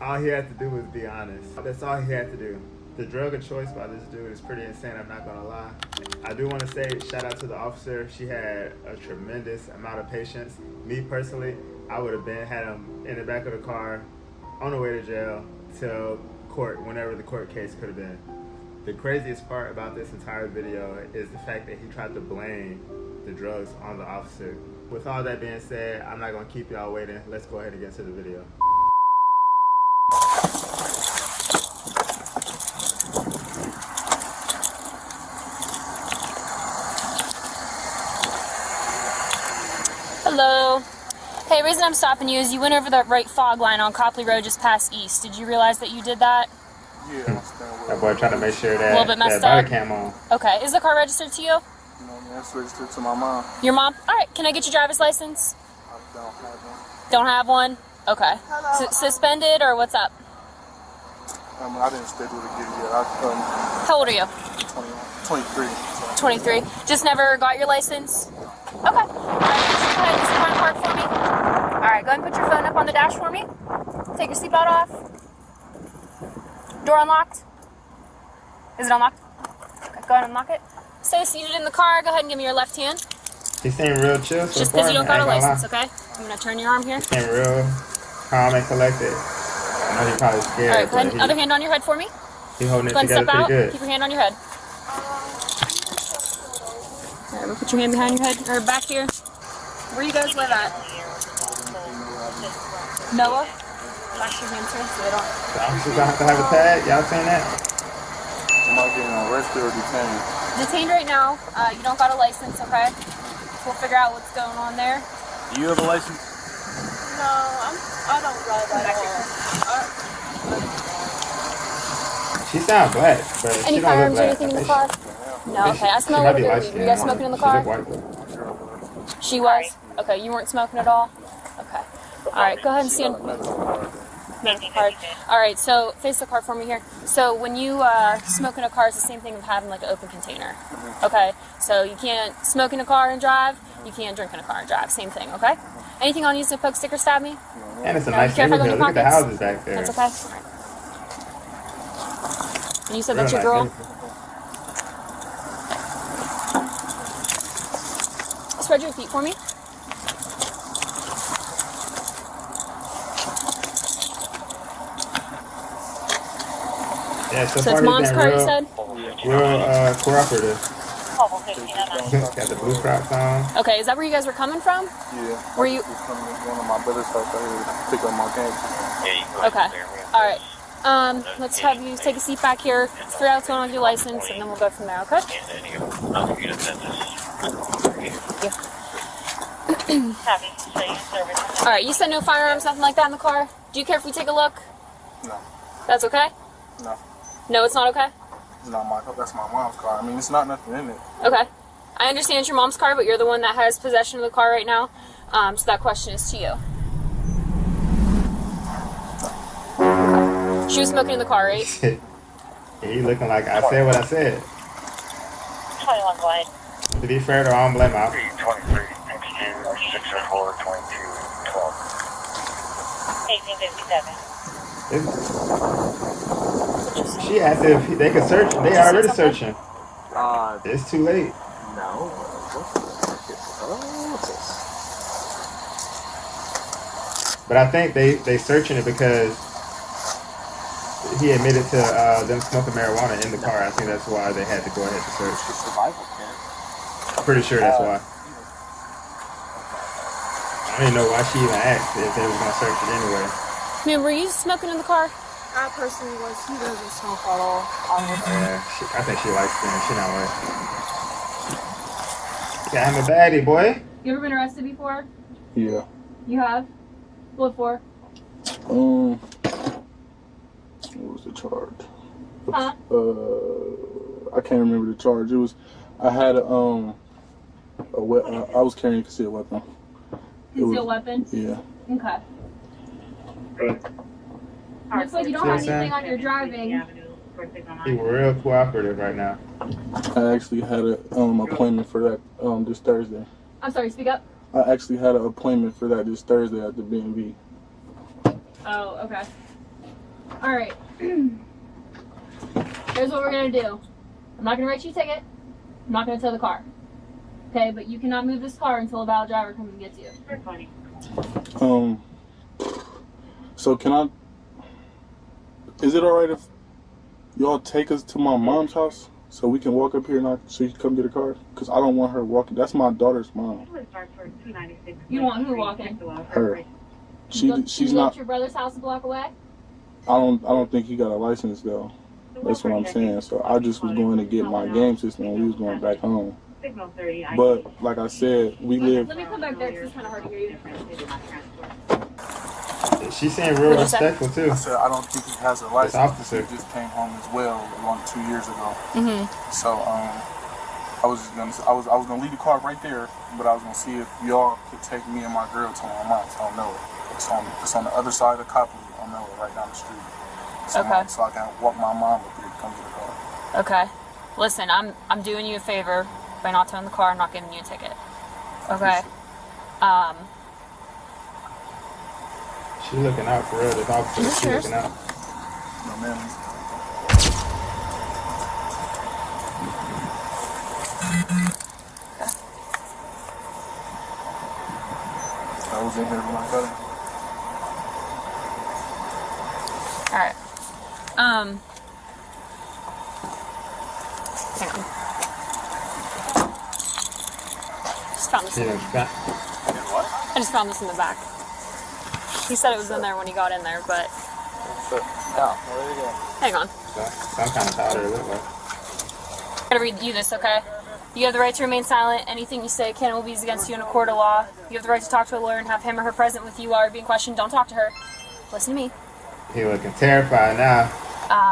All he had to do was be honest. That's all he had to do. The drug of choice by this dude is pretty insane, I'm not gonna lie. I do want to say shout out to the officer. She had a tremendous amount of patience. Me personally, I would have had him in the back of the car on the way to jail till court, whenever the court case could have been. The craziest part about this entire video is the fact that he tried to blame the drugs on the officer. With all that being said, I'm not gonna keep y'all waiting. Let's go ahead and get into the video. Hello. Hey, the reason I'm stopping you is you went over the right fog line on Copley Road just past East. Did you realize that you did that? Yeah, that boy trying to make sure that, a little bit messed that up. Bodycam on. Okay. Is the car registered to you? No, that's registered to my mom. Your mom? All right. Can I get your driver's license? I don't have one. Don't have one? Okay. Suspended or what's up? I didn't schedule to get it yet. How old are you? 23. 23. Just never got your license? Okay. All right. Go ahead and just come park for me. All right. Go ahead and put your phone up on the dash for me. Take your seatbelt off. Door unlocked? Is it unlocked? Okay, go ahead and unlock it. Stay seated in the car. Go ahead and give me your left hand. He seemed real chill so Just far. because you don't got a license, lie. okay? I'm going to turn your arm here. He seemed real calm and collected. I know he's probably scared. All right, go ahead and other hand on your head for me. He's holding it Go ahead and together step out. pretty good. Keep your hand on your head. All right, we'll put your hand behind your head, or back here. Where you guys live at? Noah? Wash your hands here so they don't... The officers don't have to have a tag. Y'all seen that? Somebody getting arrested or detained? Detained right now. You don't got a license, okay? We'll figure out what's going on there. Do you have a license? No, I don't drive at all. She sounds black, but Any she don't firearms look or black. anything in the car? No, okay. I smell a little bit. Were you guys smoking in the car? She look white. She was? Okay, you weren't smoking at all? Okay. All right, go ahead and stand. Card. All right, so face the car for me here. So when you smoke in a car, it's the same thing of having like an open container. Okay, so you can't smoke in a car and drive. You can't drink in a car and drive. Same thing. Okay. Anything on you to poke, stick, or stab me? And it's a No, nice be careful with neighborhood. your Look at the pockets. houses back there. That's okay. All right. And you said Real that's your nice girl. neighborhood. Spread your feet for me. Yeah, so So far it's mom's he's car, been you said? real cooperative. Got the blue Crocs on. Okay, is that where you guys were coming from? Yeah. Were you? Just coming to one of my brother's house out here to pick up my game. Okay. All right. Let's have you take a seat back here, figure out what's going on with your license, and then we'll go from there, okay? All right, you said no firearms, nothing like that in the car? Do you care if we take a look? No. That's okay? No. No, it's not okay? It's not my car. That's my mom's car. I mean, it's not nothing in it. Okay. I understand it's your mom's car, but you're the one that has possession of the car right now, so that question is to you. She was smoking in the car, right? He looking like I said what I said. 21 wide. To be fair, though, I don't blame her. 23, XQ, 604, 22, 12. 1857. She asked if they could search. They already searching. It's too late. No. But I think they searching it because he admitted to them smoking marijuana in the car. I think that's why they had to go ahead to search. It's a survival kit. I'm pretty sure that's why. I don't even know why she even asked if they was gonna search it anyway. Man, were you smoking in the car? I personally was. He doesn't smoke at all. Yeah, I think she likes them. She not right. Yeah, I'm a baddie, boy. You ever been arrested before? Yeah. You have? What for? What was the charge? Huh? I can't remember the charge. It was, I had I was carrying a concealed weapon. Concealed weapon? Yeah. Okay. Looks like you don't have anything on your driving. He real cooperative right now. I actually had a appointment for that this Thursday. I'm sorry, speak up. I actually had an appointment for that this Thursday at the B&B. Oh, okay. All right. Here's what we're gonna do. I'm not gonna write you a ticket. I'm not gonna tow the car. Okay, but you cannot move this car until a valid driver comes and gets you. So can I? Is it all right if y'all take us to my mom's house so we can walk up here and so you can come get a car? Because I don't want her walking. That's my daughter's mom. You want who walking? Her. She's you not. At your brother's house a block away. I don't think he got a license though. That's what I'm saying. So I just was going to get my game system and we was going back home. But like I said, we live. Let me come back there because it's kind of hard to hear you. She seemed real respectful too. I said I don't think he has a license. Officer. He just came home as well 2 years ago. Mhm. So I was gonna leave the car right there, but I was gonna see if y'all could take me and my girl to my mom's. I don't know it. It's on the other side of Copley. I don't know it, right down the street. So, Okay. So I can walk my mom up here to come get the car. Okay. Listen, I'm doing you a favor by not towing the car. I'm not giving you a ticket. Okay. She looking out for real. This officer, she looking out. No, man. I was in here when I got it. All right. Hang on. Just found this. She looks back. I just found this in the back. He said it was in there when he got in there, but hang on. Some kind of powder it look like. I gotta read you this, okay? You have the right to remain silent. Anything you say can and will be used against you in a court of law. You have the right to talk to a lawyer and have him or her present with you while you're being questioned. Don't talk to her. Listen to me. He looking terrified now.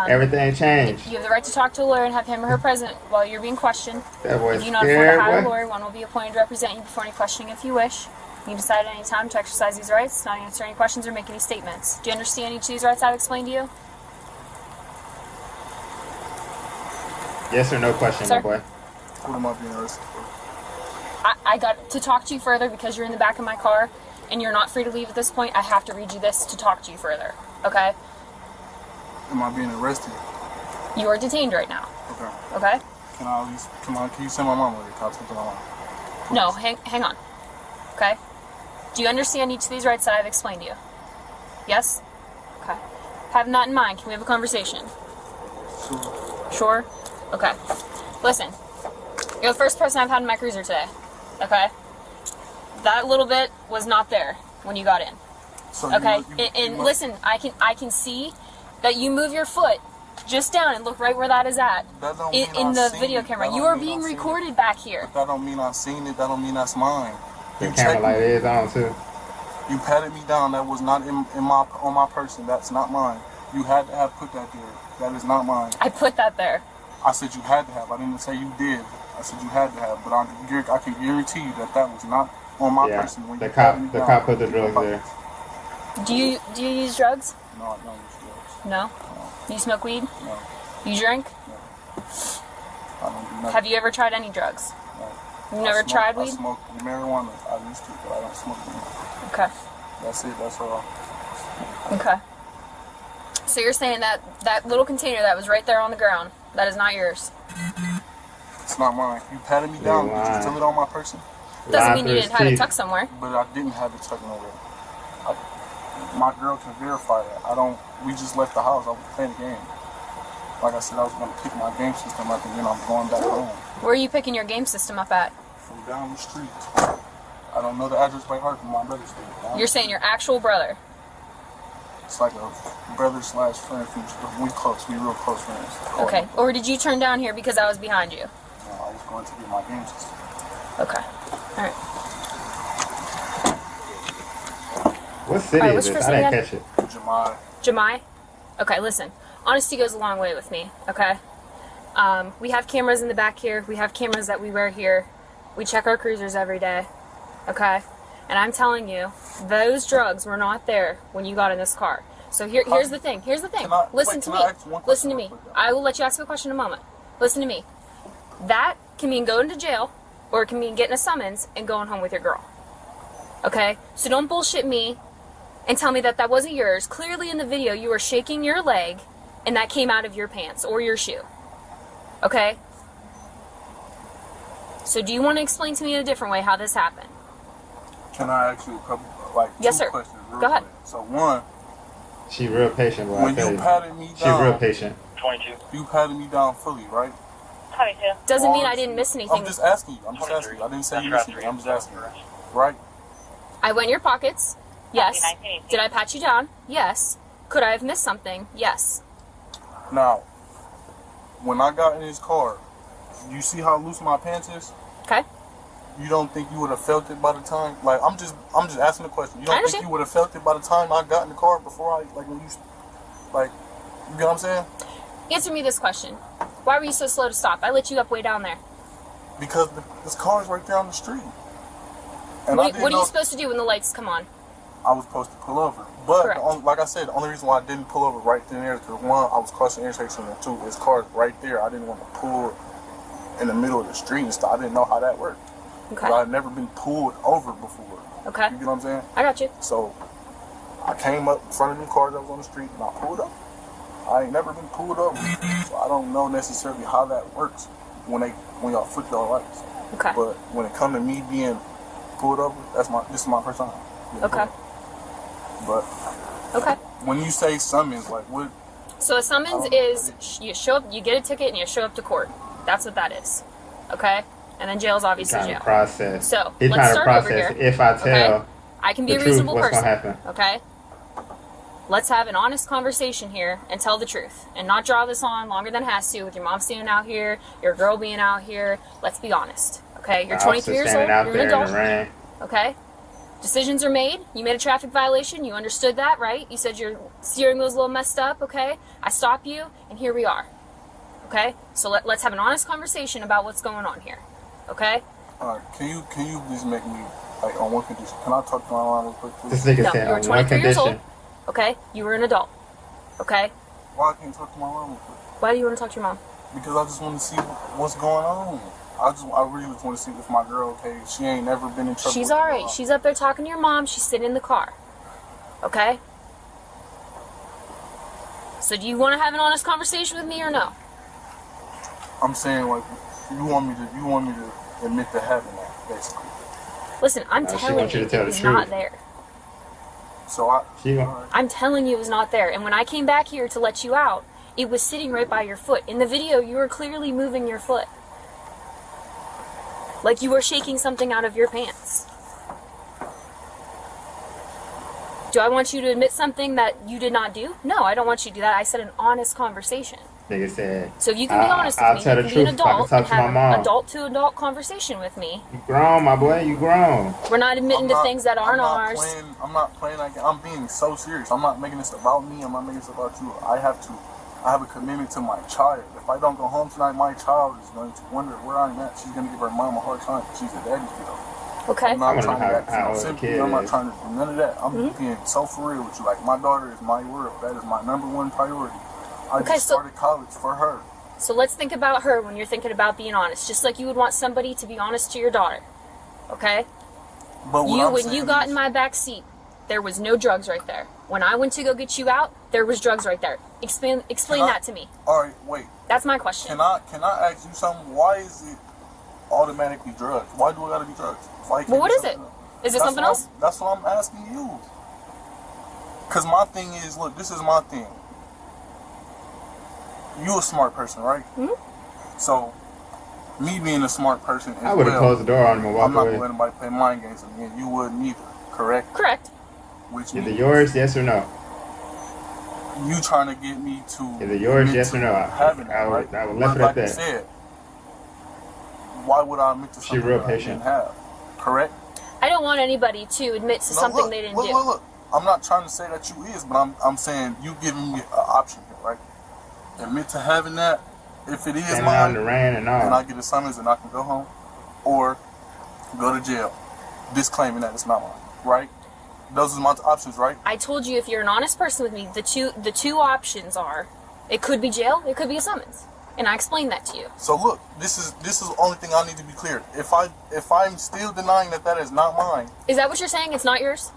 Everything changed. You have the right to talk to a lawyer and have him or her present while you're being questioned. That boy's If you not afford to hire scared, a boy. lawyer, one will be appointed to represent you before any questioning if you wish. You can decide at any time to exercise these rights, not answer any questions or make any statements. Do you understand each of these rights I've explained to you? Yes or no question, Sir? my boy. What am I being arrested for? I got to talk to you further because you're in the back of my car and you're not free to leave at this point. I have to read you this to talk to you further. Okay? Am I being arrested? You are detained right now. Okay. Okay? Can you send my mom over here? Can I talk to my mom? No, hang on. Okay? Do you understand each of these rights that I've explained to you? Yes? Okay. Having that in mind, can we have a conversation? Sure. Sure? Okay. Listen, you're the first person I've had in my cruiser today. Okay? That little bit was not there when you got in. So Okay? And listen, I can see that you move your foot just down and look right where that is at in the video camera. You are being recorded back here. That don't mean I've seen it. That don't mean that's mine. The camera light is on too. You patted me down. That was not on my person. That's not mine. You had to have put that there. That is not mine. I put that there. I said you had to have. I didn't say you did. I said you had to have. But I can guarantee you that was not on my person. When the cop put the drugs there. Do you use drugs? No, I don't use drugs. No? You smoke weed? No. You drink? No. I don't do nothing. Have you ever tried any drugs? No. You've never tried weed? I smoke marijuana. I used to, but I don't smoke weed. Okay. That's it. That's all. Okay. So you're saying that little container that was right there on the ground, that is not yours? It's not mine. You patted me down. Did you feel it on my person? Doesn't mean you didn't have it tucked somewhere. But I didn't have it tucked nowhere. My girl can verify that. We just left the house. I was playing a game. Like I said, I was going to pick my game system up and then I'm going back home. Where are you picking your game system up at? From down the street. I don't know the address by heart from my brother's street. You're saying your actual brother? It's like a brother / friend. We close. We real close friends. Okay. Or did you turn down here because I was behind you? No, I was going to get my game system. Okay. All right. What city Alright, is which this? city I didn't again? catch it. Jamai. Jamai? Okay, listen. Honesty goes a long way with me, okay? We have cameras in the back here. We have cameras that we wear here. We check our cruisers every day, okay? And I'm telling you, those drugs were not there when you got in this car. So here's the thing. Here's the thing. Listen to me. Listen to me. I will let you ask a question in a moment. Listen to me. That can mean going to jail, or it can mean getting a summons and going home with your girl. Okay? So don't bullshit me and tell me that that wasn't yours. Clearly in the video, you were shaking your leg, and that came out of your pants or your shoe. Okay? So do you want to explain to me in a different way how this happened? Can I ask you a couple, like, Yes, two sir. questions? Real Go ahead. quick? So one, She real patient, boy. when you patted me She down, real patient. 22. you patted me down fully, right? 22. Doesn't mean I didn't miss anything. I'm just asking you. I'm just asking you. I didn't say you missed anything. I'm just asking you. Right? I went in your pockets. Yes. 19. Did I pat you down? Yes. Could I have missed something? Yes. Now, when I got in his car, you see how loose my pants is? Okay. You don't think you would have felt it by the time? Like, I'm just asking the question. You I don't understand. think you would have felt it by the time I got in the car before I, like, when you, like, you get what I'm saying? Answer me this question. Why were you so slow to stop? I lit you up way down there. Because this car's right there on the street. And What I didn't are you know supposed to do when the lights come on? I was supposed to pull over. But, Correct. like I said, the only reason why I didn't pull over right then and there is because, one, I was crossing the intersection, and two, his car's right there. I didn't want to pull in the middle of the street and stuff. I didn't know how that worked. Okay. I'd never been pulled over before. Okay. You get what I'm saying? I got you. So I came up in front of them cars that was on the street and I pulled up. I ain't never been pulled over, so I don't know necessarily how that works when y'all flip y'all lights. Okay. But when it comes to me being pulled over, this is my first time. Okay. But Okay. when you say summons, like what? So a summons is you show up, you get a ticket, and you show up to court. That's what that is. Okay. And then jail's obviously Trying to jail. process. So He's let's trying to start over process. here. If I tell Okay. I can be the a truth, reasonable what's person. gonna happen? Okay. Let's have an honest conversation here and tell the truth, and not draw this on longer than it has to. With your mom standing out here, your girl being out here. Let's be honest. Okay. You're The 23 years officer old. standing out You're an there in adult. the rain. Okay? Decisions are made. You made a traffic violation. You understood that, right? You said your steering wheel's a little messed up, okay? I stop you, and here we are. Okay? So let's have an honest conversation about what's going on here. Okay? Can you please make me, like, on one condition? Can I talk to my mom real quick, please? This nigga No, said you were on one 23 years old. condition. Okay? You were an adult. Okay? Why I can't talk to my mom real quick? Why do you want to talk to your mom? Because I just want to see what's going on. I really just want to see if my girl okay. She ain't never been in trouble. She's with the alright. law. She's up there talking to your mom. She's sitting in the car. Okay? So do you want to have an honest conversation with me or no? I'm saying, like, you want me to admit to having that, basically. Listen, I'm No, she telling wants you you to tell it the was truth. not there. So I. She gon- alright. I'm telling you it was not there. And when I came back here to let you out, it was sitting right by your foot. In the video, you were clearly moving your foot. Like you were shaking something out of your pants. Do I want you to admit something that you did not do? No, I don't want you to do that. I said an honest conversation. Nigga said. So you can be honest I'll with me. tell You the can be an truth if I can adult talk and to my have mom. an adult-to-adult conversation with me. You grown, my boy. You grown. We're not admitting to things that aren't I'm ours. I'm not playing like I'm being so serious. I'm not making this about me. I'm not making this about you. I have a commitment to my child. If I don't go home tonight, my child is going to wonder where I'm at. She's going to give her mom a hard time because she's a daddy's girl. Okay. I'm not wanna trying know to act how no old the sympathy. kid I'm not is. trying to do none of that. I'm Mm-hmm. being so for real with you. Like, my daughter is my world. That is my number one priority. I Okay, just so- started college for her. So let's think about her when you're thinking about being honest. Just like you would want somebody to be honest to your daughter. Okay? But what I'm When saying you got is- in my back seat, there was no drugs right there. When I went to go get you out, there was drugs right there. Explain Can I- that to me. All right, wait. That's my question. Can I ask you something? Why is it automatically drugs? Why do it gotta be drugs? Why can't Well, what be is it? something else? Is it That's something what else? That's what I'm asking you. Cause my thing is, look, this is my thing. You a smart person, right? Mhm. So, me being a smart person as I would have well, closed the door on him and I'm walked not away. gonna let anybody play mind games with me, and you wouldn't either, correct? Correct. Which Is it means yours? Yes or no? you trying to get me to Is it yours? admit Yes to or no? having that, I would- right? I would But left it like at you that. said, why would I admit to something real that patient. I didn't have? Correct? I don't want anybody to admit to No, something look, they didn't look, do. Look. I'm not trying to say that you is, but I'm saying you giving me an option here, right? Admit to having that. If it is Standing out in mine, the rain and then I all. get a summons and I can go home, or go to jail, disclaiming that it's not mine, right? Those are my options, right? I told you if you're an honest person with me, the two options are it could be jail, it could be a summons. And I explained that to you. So look, this is the only thing I need to be clear. If I'm still denying that is not mine, Is that what you're saying? It's not yours?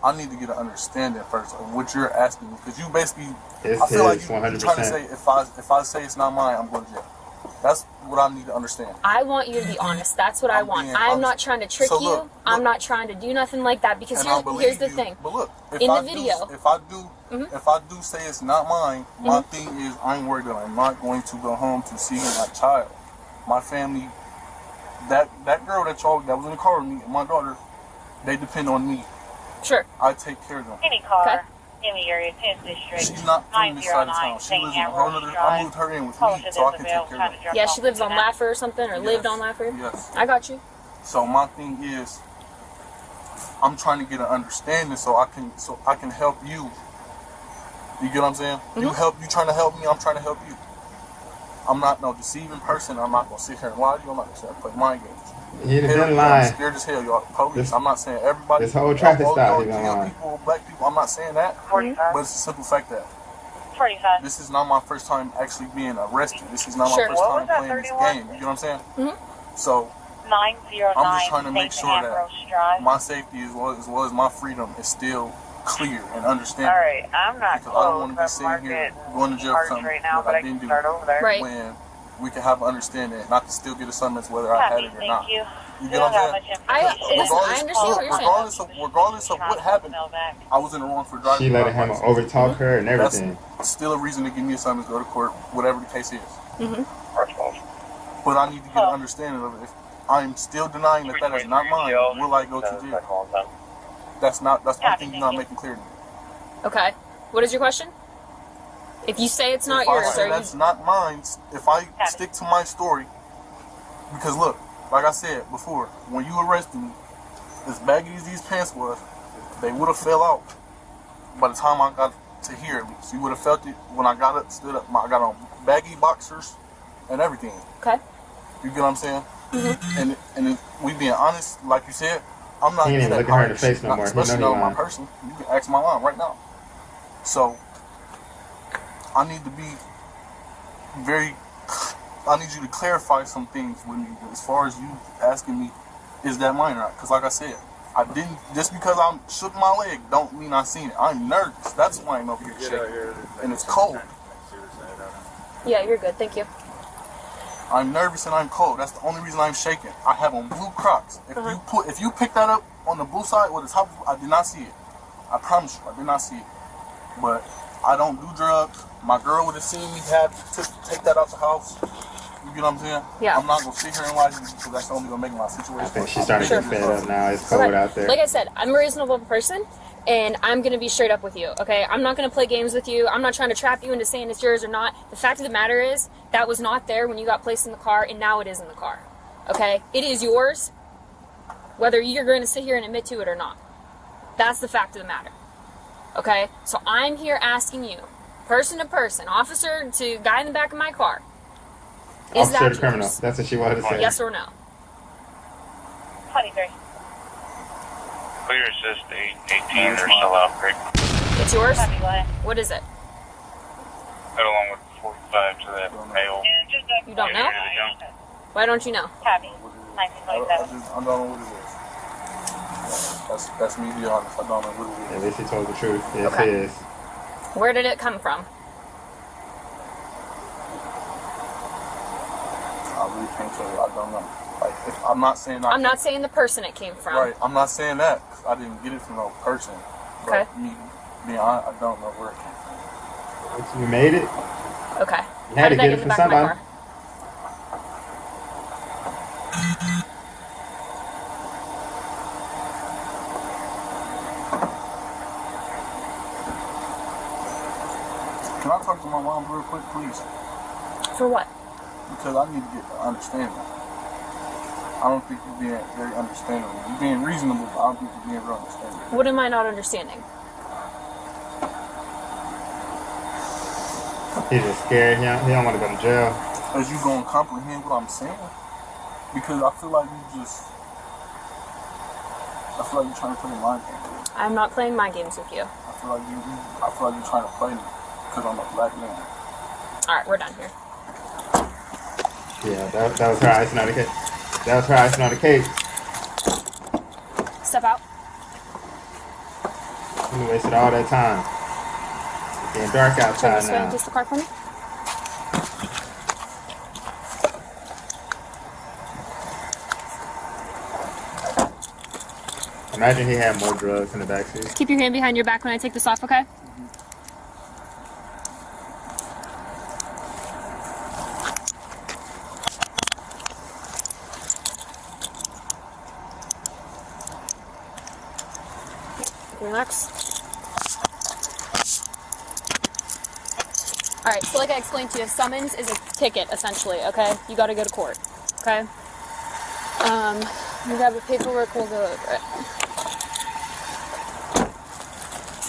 I need to get an understanding first of what you're asking me, because you basically, It's I feel like his, you're 100%. trying to say if I say it's not mine, I'm going to jail. That's what I need to understand. I want you to be honest. That's what I I'm want. being I'm not honest. trying to trick So you. look, I'm not trying to do nothing like that, because And I here's the believe you, thing. But look, if In I the video. if I do say it's not mine, my thing is I'm worried that I'm not going to go home to see my child, my family. That girl that was in the car with me, and my daughter, they depend on me. Sure. I take care of them. Any car Okay. in the area, 10th District. She's not from this side of town. She lives in a whole other. I moved her in with me so I can take care of her. Yeah, she lives on Laffer or something, or lived Yes. on Laffer. Yes. I got you. So my thing is, I'm trying to get an understanding so I can help you. You get what I'm saying? You trying to help me, I'm trying to help you. I'm not no deceiving person. I'm not gonna sit here and lie to you. I'm not gonna sit here and play mind games. He'd have Hell, been y'all lying. scared as hell, y'all. Police. I'm not saying everybody. This whole traffic y'all stop, go he been jail lying. people, black people. I'm not saying that. 45. But it's a simple fact that 45. this is not my first time actually being arrested. This is not Sure. my first What time was that, playing this 31? game. You know what I'm saying? Mm-hmm. So 909. I'm just trying to make St. sure that Ambrose Drive. my safety as well as my freedom is still clear and understandable. All right, I'm not Because I don't want to be closed. sitting I'm here market going to jail for something right now, that but I I can didn't do. start over there. Right. When we can have an understanding and I can still get a summons whether I had Happy, it or thank not. you. You get what I'm saying? Listen, I understand what you're saying. Regardless of what happened, I was in the wrong for driving. She let him overtalk her and everything. That's still a reason to give me a summons, go to court, whatever the case is. Mm-hmm. But I need to get an understanding of it. If I'm still denying that that is not mine, will I go to jail? That's one thing you're not making clear to me. Okay. What is your question? If you say it's not If I yours, say are that's you? not mine, if I stick to my story, because look, like I said before, when you arrested me, as baggy as these pants was, they would have fell out by the time I got to here at least. You would have felt it when I got up, stood up. I got on baggy boxers and everything. Okay. You get what I'm saying? Mm-hmm. And we being honest, like you said, I'm not He ain't good even at looking her in the hiding face shit, no more. He especially know he on my lying. person. You can ask my mom right now. So I need to be I need you to clarify some things with me as far as you asking me, is that mine or not? Because like I said, I didn't, just because I shook my leg don't mean I seen it. I'm nervous. That's why I'm over here shaking. And it's cold. Yeah, you're good. Thank you. I'm nervous and I'm cold. That's the only reason I'm shaking. I have on blue Crocs. If you pick that up on the blue side or the top, I did not see it. I promise you, I did not see it. But I don't do drugs. My girl would have seen me take that out the house. You get what I'm saying? Yeah. I'm not gonna sit here and lie to you because that's only gonna make my situation. I think she's starting to get fed up now. It's cold Okay. out there. Like I said, I'm a reasonable person, and I'm going to be straight up with you, okay? I'm not going to play games with you. I'm not trying to trap you into saying it's yours or not. The fact of the matter is, that was not there when you got placed in the car, and now it is in the car, okay? It is yours, whether you're going to sit here and admit to it or not. That's the fact of the matter, okay? So I'm here asking you, person to person, officer to guy in the back of my car, is Officer that to criminal. yours? That's what she wanted to say. Yes or no? 23. Clear assist 18 are still out, Greg. It's yours? Happy way. What is it? Right along with 45 to that male. You don't know? Why don't you know? Happy. I 1927. don't know what it is. That's me being honest. I don't know what it At is. least he told the truth. Yes, Okay. it is. Where did it come from? I really can't tell you. I don't know. Like, if I'm not saying I'm not saying the person it came from. Right, I'm not saying that 'cause I didn't get it from no person. But Okay. me being honest, I don't know where it came from. You made it. Okay. You How had to did that get get it in the from back of my somebody. car? Can I talk to my mom real quick, please? For what? Because I need to get understanding. I don't think you're being very understanding. You're being reasonable, but I don't think you're being real understanding. What am I not understanding? He's just scared. He don't want to go to jail. As you gonna comprehend what I'm saying? Because I feel like you're trying to play mind games. I'm not playing mind games with you. I feel like you're trying to play me because I'm a black man. All right, we're done here. Yeah, that was her icing on the cake. That was her icing on the cake. Step out. You wasted all that time. It's getting dark Turn outside this way and now. kiss the car for me. Imagine he had more drugs in the backseat. Keep your hand behind your back when I take this off, okay? Relax. Alright, so like I explained to you, summons is a ticket, essentially, okay? You gotta go to court, okay? You grab the paperwork, we'll go over it.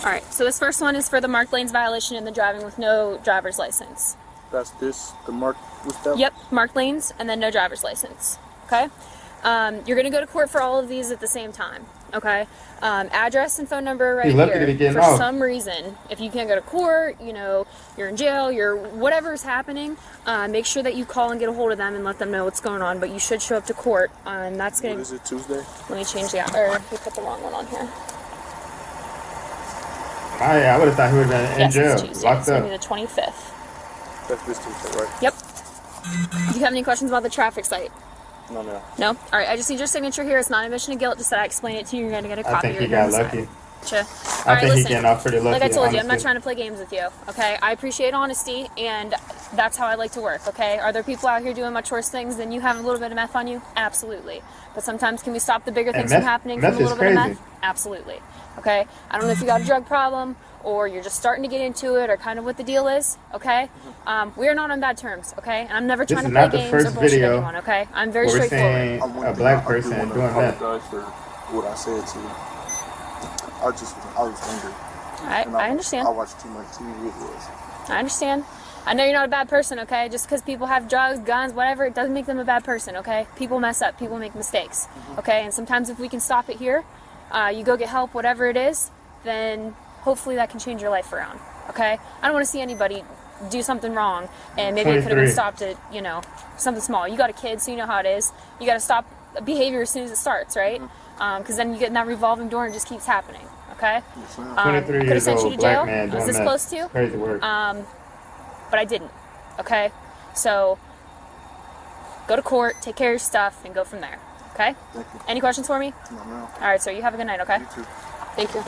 Alright, so this first one is for the marked lanes violation and the driving with no driver's license. That's this, the mark, what's that? Yep, marked lanes and then no driver's license, okay? You're gonna go to court for all of these at the same time, okay? Address and phone number right You're lucky here. to be getting For off. some reason, if you can't go to court, you know, you're in jail, you're whatever's happening, make sure that you call and get a hold of them and let them know what's going on. But you should show up to court, and that's gonna. What is it, Tuesday? Let me change the or we put the wrong one on here. I would have thought he would have been in Yes, jail, it's Tuesday. locked It's gonna up. be the 25th. That's this Tuesday, right? Yep. Do you have any questions about the traffic site? No, no. No? All right, I just need your signature here. It's not an admission of guilt, just that I explain it to you. You're going to get a I copy. think he You're gonna got sign. lucky. Gotcha. All I right, think he's listen. getting off pretty lucky. Like I told you, I'm not honestly. trying to play games with you, okay? I appreciate honesty, and that's how I like to work, okay? Are there people out here doing much worse things than you have a little bit of meth on you? Absolutely. But sometimes can we stop the bigger things from happening from a little bit of meth? Absolutely. Okay? I don't know if you got a drug problem, or you're just starting to get into it, or kind of what the deal is, okay? We are not on bad terms, okay? And I'm never This trying is to play not the games first or bullshit video anyone, okay? I'm very We're straightforward. saying One a thing black I do person wanna doing meth. apologize for what I said to you. I was angry. And I understand. I watched too much TV. It was. I understand. I know you're not a bad person, okay? Just because people have drugs, guns, whatever, it doesn't make them a bad person, okay? People mess up. People make mistakes, okay? And sometimes if we can stop it here, you go get help, whatever it is, then hopefully that can change your life around, okay? I don't want to see anybody do something wrong, and maybe it could have 23. been stopped at, you know, something small. You got a kid, so you know how it is. You got to stop behavior as soon as it starts, right? Because then you get in that revolving door and it just keeps happening, okay? Yes, ma'am. 23 Could have years sent you old to black jail. man I was doing this meth. close to. Crazy work. But I didn't, okay? So, go to court, take care of your stuff, and go from there, okay? Thank you. Any questions for me? No, ma'am. All right, sir, you have a good night, okay? You too. Thank you.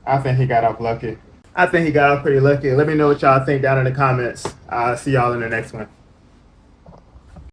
I think he got off lucky. I think he got off pretty lucky. Let me know what y'all think down in the comments. I'll see y'all in the next one.